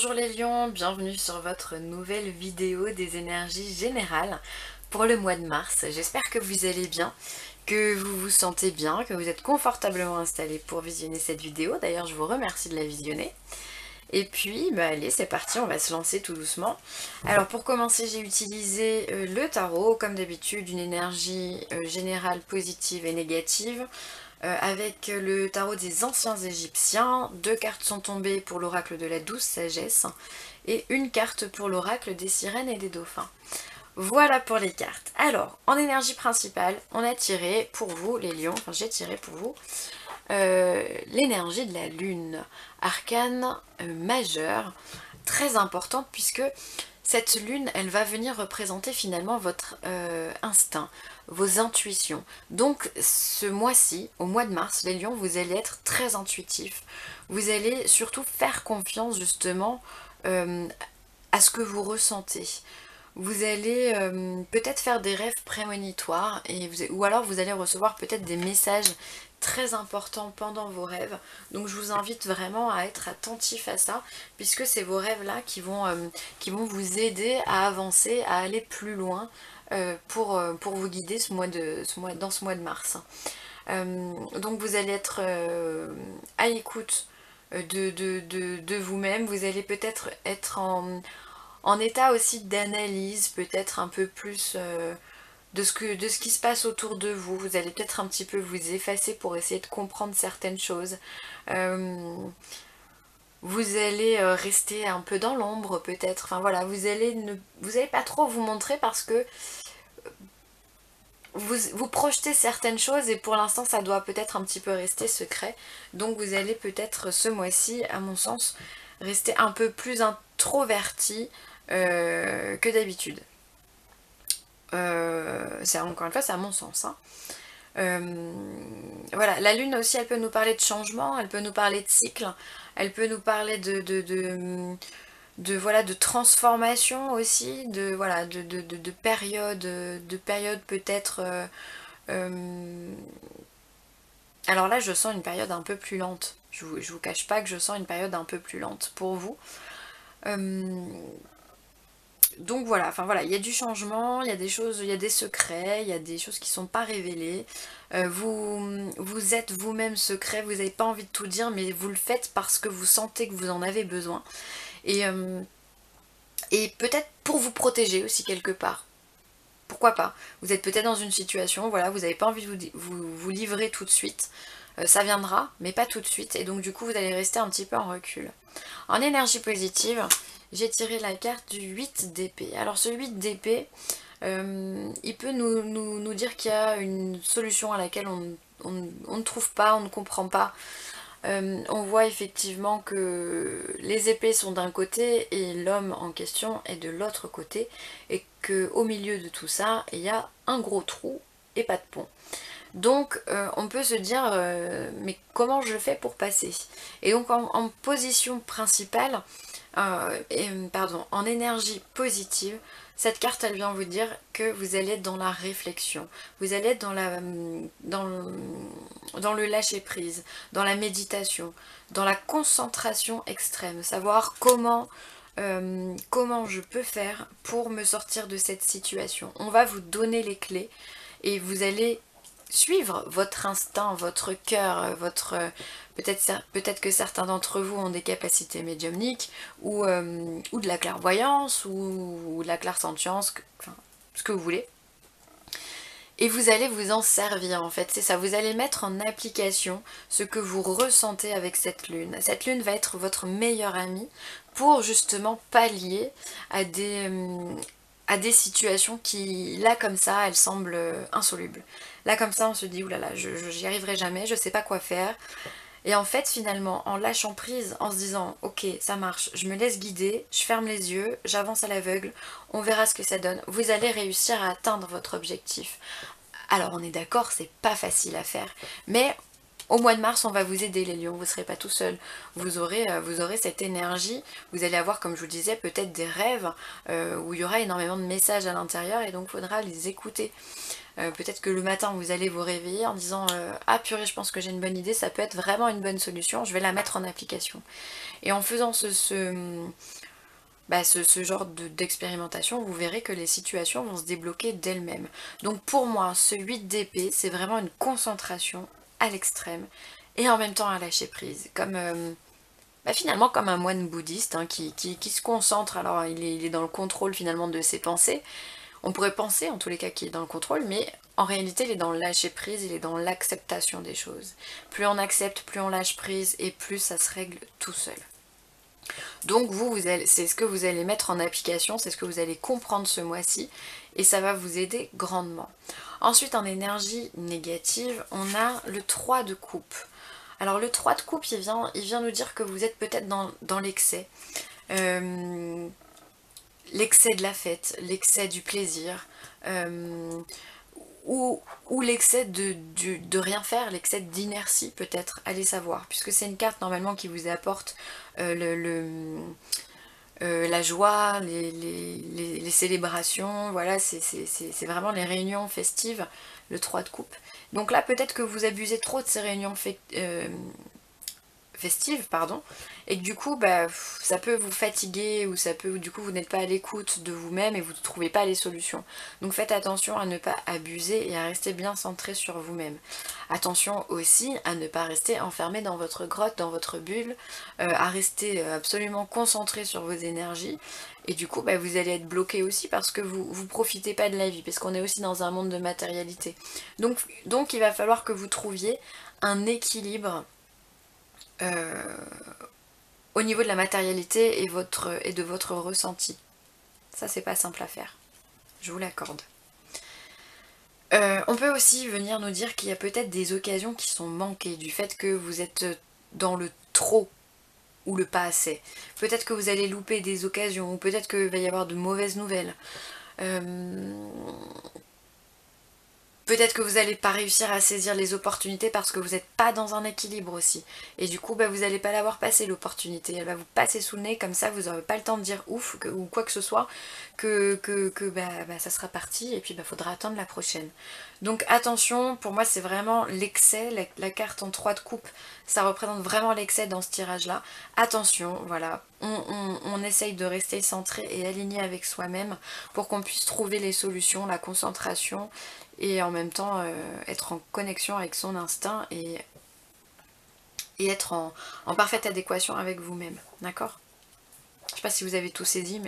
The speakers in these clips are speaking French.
Bonjour les lions, bienvenue sur votre nouvelle vidéo des énergies générales pour le mois de mars. J'espère que vous allez bien, que vous vous sentez bien, que vous êtes confortablement installés pour visionner cette vidéo. D'ailleurs, je vous remercie de la visionner. Et puis, allez, c'est parti, on va se lancer tout doucement. Alors pour commencer, j'ai utilisé le tarot, comme d'habitude, une énergie générale positive et négative. Avec le tarot des anciens égyptiens, 2 cartes sont tombées pour l'oracle de la douce sagesse et une carte pour l'oracle des sirènes et des dauphins. Voilà pour les cartes. Alors, en énergie principale, on a tiré pour vous, les lions, enfin j'ai tiré pour vous, l'énergie de la lune, arcane majeure, très importante puisque cette lune, elle va venir représenter finalement votre instinct, vos intuitions. Donc ce mois-ci, au mois de mars, les lions, vous allez être très intuitifs. Vous allez surtout faire confiance justement à ce que vous ressentez. Vous allez peut-être faire des rêves prémonitoires ou alors vous allez recevoir peut-être des messages très importants pendant vos rêves. Donc je vous invite vraiment à être attentif à ça puisque c'est vos rêves là qui vont vous aider à avancer, à aller plus loin pour vous guider dans ce mois de mars. Donc vous allez être à l'écoute de vous-même, vous allez peut-être être en état aussi d'analyse, peut-être un peu plus de ce qui se passe autour de vous. Vous allez peut-être un petit peu vous effacer pour essayer de comprendre certaines choses. Vous allez rester un peu dans l'ombre peut-être. Enfin voilà, vous allez pas trop vous montrer parce que vous projetez certaines choses et pour l'instant ça doit peut-être un petit peu rester secret. Donc vous allez peut-être ce mois-ci, à mon sens, rester un peu plus introverti que d'habitude. Encore une fois, c'est à mon sens. Hein. Voilà, la lune aussi, elle peut nous parler de changement, elle peut nous parler de cycle, elle peut nous parler voilà, de transformation aussi, de période peut-être. Alors là, je sens une période un peu plus lente. Je vous cache pas que je sens une période un peu plus lente pour vous. Donc voilà, enfin voilà, il y a du changement, il y a des choses, il y a des secrets, il y a des choses qui ne sont pas révélées. Vous êtes vous-même secret, vous n'avez pas envie de tout dire, mais vous le faites parce que vous sentez que vous en avez besoin. Et, et peut-être pour vous protéger aussi quelque part. Pourquoi pas? Vous êtes peut-être dans une situation, voilà, vous n'avez pas envie de vous livrer tout de suite. Ça viendra, mais pas tout de suite. Et donc du coup, vous allez rester un petit peu en recul. En énergie positive, j'ai tiré la carte du 8 d'épée. Alors ce 8 d'épée, il peut nous dire qu'il y a une solution à laquelle on ne trouve pas, on ne comprend pas. On voit effectivement que les épées sont d'un côté et l'homme en question est de l'autre côté. Et qu'au milieu de tout ça, il y a un gros trou et pas de pont. Donc on peut se dire mais comment je fais pour passer? Et donc en position principale, en énergie positive, cette carte elle vient vous dire que vous allez être dans la réflexion, vous allez être dans le lâcher prise, dans la méditation, dans la concentration extrême, savoir comment je peux faire pour me sortir de cette situation. On va vous donner les clés et vous allez suivre votre instinct, votre cœur, peut-être que certains d'entre vous ont des capacités médiumniques ou de la clairvoyance ou de la clairsentience, enfin, ce que vous voulez. Et vous allez vous en servir en fait, c'est ça, vous allez mettre en application ce que vous ressentez avec cette lune. Cette lune va être votre meilleure amie pour justement pallier à des situations qui, là comme ça, elles semblent insolubles. Là comme ça, on se dit, oulala, j'y arriverai jamais, je sais pas quoi faire. Et en fait, finalement, en lâchant prise, en se disant, ok, ça marche, je me laisse guider, je ferme les yeux, j'avance à l'aveugle, on verra ce que ça donne. Vous allez réussir à atteindre votre objectif. Alors, on est d'accord, c'est pas facile à faire, mais au mois de mars, on va vous aider les lions, vous ne serez pas tout seul. Vous aurez cette énergie, vous allez avoir, comme je vous disais, peut-être des rêves où il y aura énormément de messages à l'intérieur et donc il faudra les écouter. Peut-être que le matin, vous allez vous réveiller en disant ah purée, je pense que j'ai une bonne idée, ça peut être vraiment une bonne solution, je vais la mettre en application. Et en faisant ce genre d'expérimentation, vous verrez que les situations vont se débloquer d'elles-mêmes. Donc pour moi, ce 8 d'épée, c'est vraiment une concentration à l'extrême et en même temps à lâcher prise. Comme finalement comme un moine bouddhiste hein, qui se concentre, alors il est dans le contrôle finalement de ses pensées. On pourrait penser en tous les cas qu'il est dans le contrôle, mais en réalité il est dans le lâcher prise, il est dans l'acceptation des choses. Plus on accepte, plus on lâche prise et plus ça se règle tout seul. Donc c'est ce que vous allez mettre en application, c'est ce que vous allez comprendre ce mois-ci et ça va vous aider grandement. Ensuite en énergie négative, on a le 3 de coupe. Alors le 3 de coupe, il vient nous dire que vous êtes peut-être dans l'excès. L'excès de la fête, l'excès du plaisir, ou l'excès de rien faire, l'excès d'inertie peut-être, allez savoir, puisque c'est une carte normalement qui vous apporte la joie, les célébrations, voilà, c'est vraiment les réunions festives, le 3 de coupe. Donc là peut-être que vous abusez trop de ces réunions festives, pardon, et que du coup ça peut vous fatiguer ou du coup vous n'êtes pas à l'écoute de vous-même et vous ne trouvez pas les solutions. Donc faites attention à ne pas abuser et à rester bien centré sur vous-même. Attention aussi à ne pas rester enfermé dans votre grotte, dans votre bulle, à rester absolument concentré sur vos énergies et du coup vous allez être bloqué aussi parce que vous profitez pas de la vie, parce qu'on est aussi dans un monde de matérialité. Donc il va falloir que vous trouviez un équilibre au niveau de la matérialité et de votre ressenti. Ça c'est pas simple à faire, je vous l'accorde. On peut aussi venir nous dire qu'il y a peut-être des occasions qui sont manquées du fait que vous êtes dans le trop ou le pas assez. Peut-être que vous allez louper des occasions, ou peut-être qu'il va y avoir de mauvaises nouvelles. Peut-être que vous n'allez pas réussir à saisir les opportunités parce que vous n'êtes pas dans un équilibre aussi. Et du coup, vous n'allez pas l'avoir passé l'opportunité. Elle va vous passer sous le nez, comme ça vous n'aurez pas le temps de dire ouf ou quoi que ce soit, que ça sera parti et puis faudra attendre la prochaine. Donc attention, pour moi c'est vraiment l'excès, la carte en 3 de coupe, ça représente vraiment l'excès dans ce tirage-là. Attention, voilà, on essaye de rester centré et aligné avec soi-même pour qu'on puisse trouver les solutions, la concentration et en même temps être en connexion avec son instinct et être en parfaite adéquation avec vous-même, d'accord? Je sais pas si vous avez tout saisi,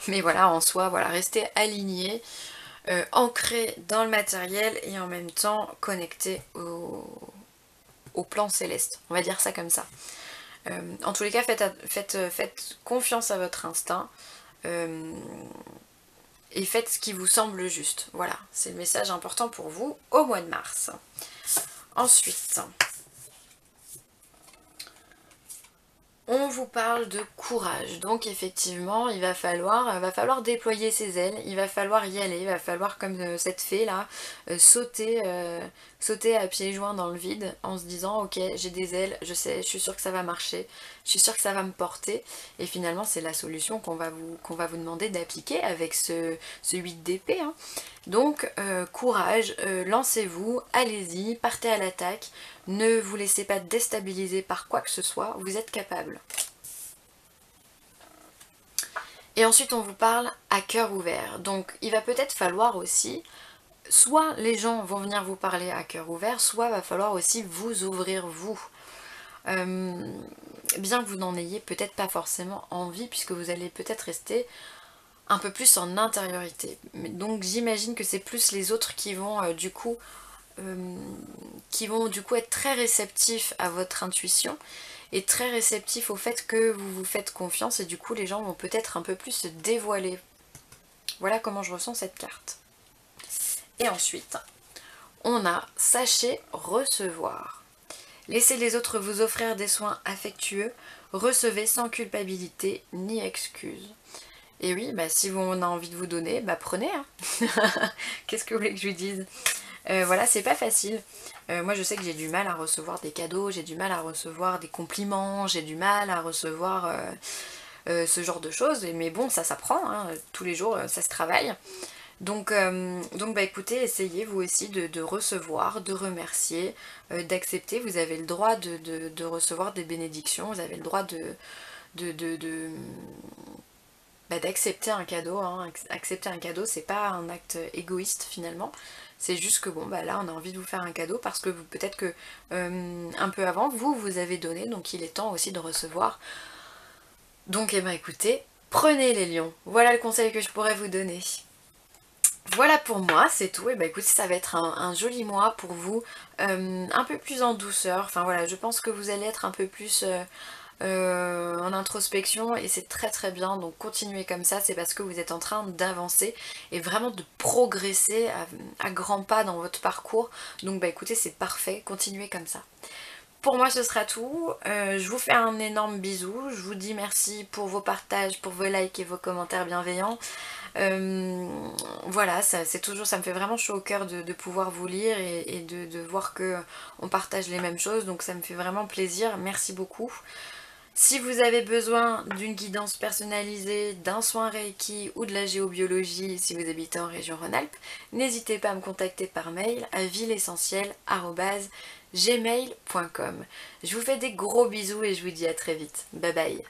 mais voilà, en soi, voilà, restez aligné, ancré dans le matériel et en même temps connecté au plan céleste, on va dire ça comme ça. En tous les cas, faites confiance à votre instinct. Et faites ce qui vous semble juste. Voilà, c'est le message important pour vous au mois de mars. Ensuite, on vous parle de courage. Donc effectivement, il va falloir déployer ses ailes, il va falloir y aller, il va falloir comme cette fée là, sauter à pieds joints dans le vide en se disant ok, j'ai des ailes, je suis sûre que ça va marcher, je suis sûre que ça va me porter. Et finalement c'est la solution qu'on va vous demander d'appliquer avec ce 8 d'épée. Hein. Donc courage, lancez-vous, allez-y, partez à l'attaque, ne vous laissez pas déstabiliser par quoi que ce soit, vous êtes capable. Et ensuite on vous parle à cœur ouvert, donc il va peut-être falloir aussi, soit les gens vont venir vous parler à cœur ouvert, soit va falloir aussi vous ouvrir vous. Bien que vous n'en ayez peut-être pas forcément envie, puisque vous allez peut-être rester un peu plus en intériorité. Donc j'imagine que c'est plus les autres qui vont du coup être très réceptifs à votre intuition et très réceptifs au fait que vous vous faites confiance et du coup les gens vont peut-être un peu plus se dévoiler. Voilà comment je ressens cette carte. Et ensuite, on a sachez recevoir. Laissez les autres vous offrir des soins affectueux, recevez sans culpabilité ni excuse. Et oui, si on a envie de vous donner, prenez. Hein. Qu'est-ce que vous voulez que je lui dise ? Voilà, c'est pas facile. Moi je sais que j'ai du mal à recevoir des cadeaux, j'ai du mal à recevoir des compliments, j'ai du mal à recevoir ce genre de choses, mais bon ça s'apprend, hein, tous les jours ça se travaille. Donc bah écoutez, essayez vous aussi de recevoir, de remercier, d'accepter. Vous avez le droit de recevoir des bénédictions, vous avez le droit de, de, de, d'accepter un cadeau, hein. Accepter un cadeau, c'est pas un acte égoïste finalement. C'est juste que bon bah là on a envie de vous faire un cadeau parce que peut-être que un peu avant vous avez donné, donc il est temps aussi de recevoir. Donc eh ben écoutez, prenez les lions. Voilà le conseil que je pourrais vous donner. Voilà pour moi, c'est tout. Et bah écoutez, ça va être un joli mois pour vous, un peu plus en douceur. Enfin voilà, je pense que vous allez être un peu plus en introspection et c'est très très bien. Donc continuez comme ça, c'est parce que vous êtes en train d'avancer et vraiment de progresser à grands pas dans votre parcours. Donc bah écoutez, c'est parfait, continuez comme ça. Pour moi ce sera tout, je vous fais un énorme bisou, je vous dis merci pour vos partages, pour vos likes et vos commentaires bienveillants. Voilà, c'est toujours, ça me fait vraiment chaud au cœur de pouvoir vous lire et de voir que on partage les mêmes choses, donc ça me fait vraiment plaisir, merci beaucoup. Si vous avez besoin d'une guidance personnalisée, d'un soin Reiki ou de la géobiologie si vous habitez en région Rhône-Alpes, n'hésitez pas à me contacter par mail à villeessentielle@gmail.com. Je vous fais des gros bisous et je vous dis à très vite. Bye bye.